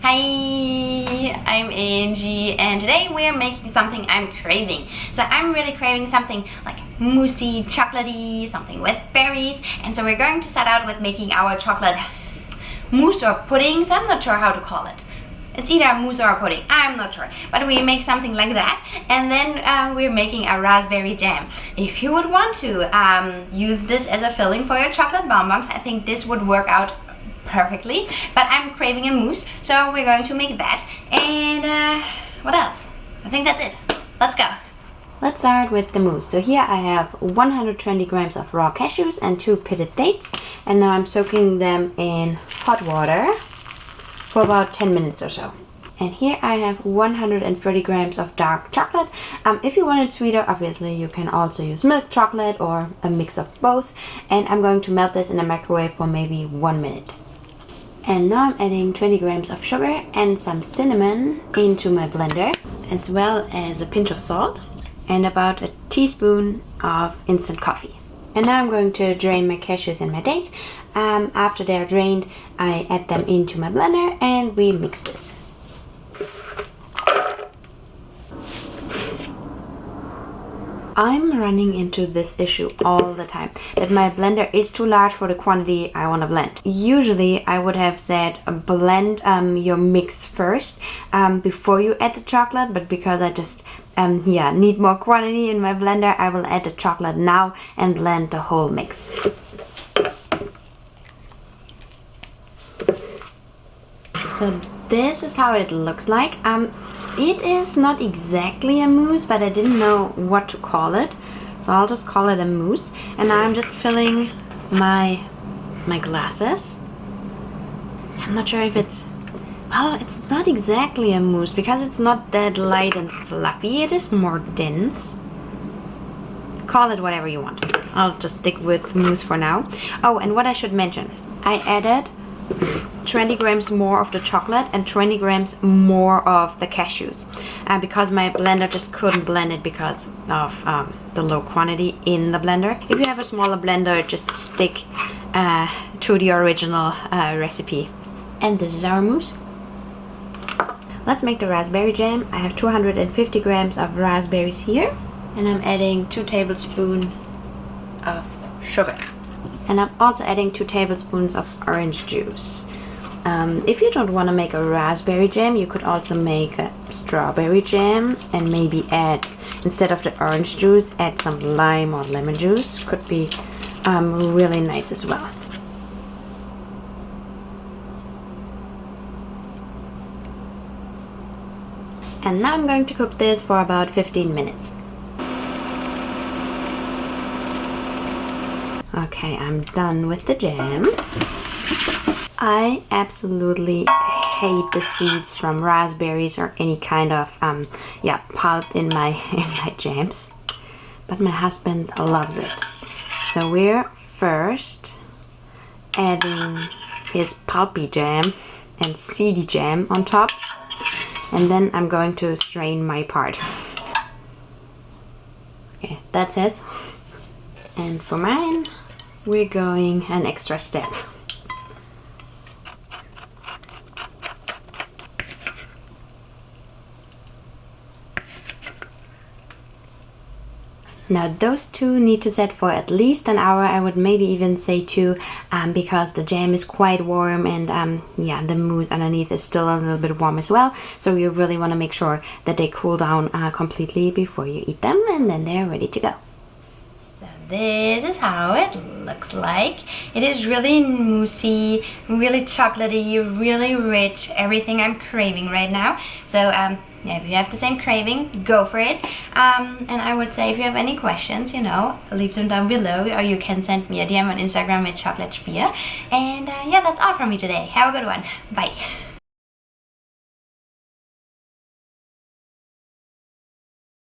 Hi, I'm Angie and today we are making something I'm craving. So I'm really craving something like moussey, chocolatey, something with berries. And so we're going to start out with making our chocolate mousse or pudding. So I'm not sure how to call it. It's either mousse or pudding, I'm not sure. But we make something like that. And then we're making a raspberry jam. If you would want to use this as a filling for your chocolate bonbons, I think this would work out perfectly, but I'm craving a mousse, so we're going to make that. And what else? I think that's it. Let's go. Let's start with the mousse. So here I have 120 grams of raw cashews and 2 pitted dates, and now I'm soaking them in hot water for about 10 minutes or so. And here I have 130 grams of dark chocolate. If you want it sweeter, obviously you can also use milk chocolate or a mix of both. And I'm going to melt this in a microwave for maybe 1 minute. And now I'm adding 20 grams of sugar and some cinnamon into my blender, as well as a pinch of salt and about a teaspoon of instant coffee. And now I'm going to drain my cashews and my dates. After they're drained, I add them into my blender and we mix this. I'm running into this issue all the time, that my blender is too large for the quantity I want to blend. Usually I would have said blend your mix first before you add the chocolate, but because I just need more quantity in my blender, I will add the chocolate now and blend the whole mix. So this is how it looks like. It is not exactly a mousse, but I didn't know what to call it, so I'll just call it a mousse. And now I'm just filling my glasses. I'm not sure if it's not exactly a mousse because it's not that light and fluffy. It is more dense. Call it whatever you want. I'll just stick with mousse for now. Oh, and what I should mention, I added 20 grams more of the chocolate and 20 grams more of the cashews because my blender just couldn't blend it because of the low quantity in the blender. If you have a smaller blender, just stick to the original recipe. And this is our mousse. Let's make the raspberry jam. I have 250 grams of raspberries here, and I'm adding 2 tablespoons of sugar. And I'm also adding 2 tablespoons of orange juice. If you don't want to make a raspberry jam, you could also make a strawberry jam and maybe add, instead of the orange juice, add some lime or lemon juice. Could be really nice as well. And now I'm going to cook this for about 15 minutes. Okay, I'm done with the jam. I absolutely hate the seeds from raspberries or any kind of pulp in my jams, but my husband loves it. So we're first adding his pulpy jam and seedy jam on top, and then I'm going to strain my part. Okay, that's it. And for mine, we're going an extra step. Now those two need to set for at least an hour. I would maybe even say 2 because the jam is quite warm and the mousse underneath is still a little bit warm as well. So you really want to make sure that they cool down completely before you eat them, and then they're ready to go. So this is how it looks like. It is really moussey, really chocolatey, really rich, everything I'm craving right now. So if you have the same craving, go for it. And I would say if you have any questions, leave them down below, or you can send me a DM on Instagram at Chocolatier. And that's all from me today. Have a good one. Bye.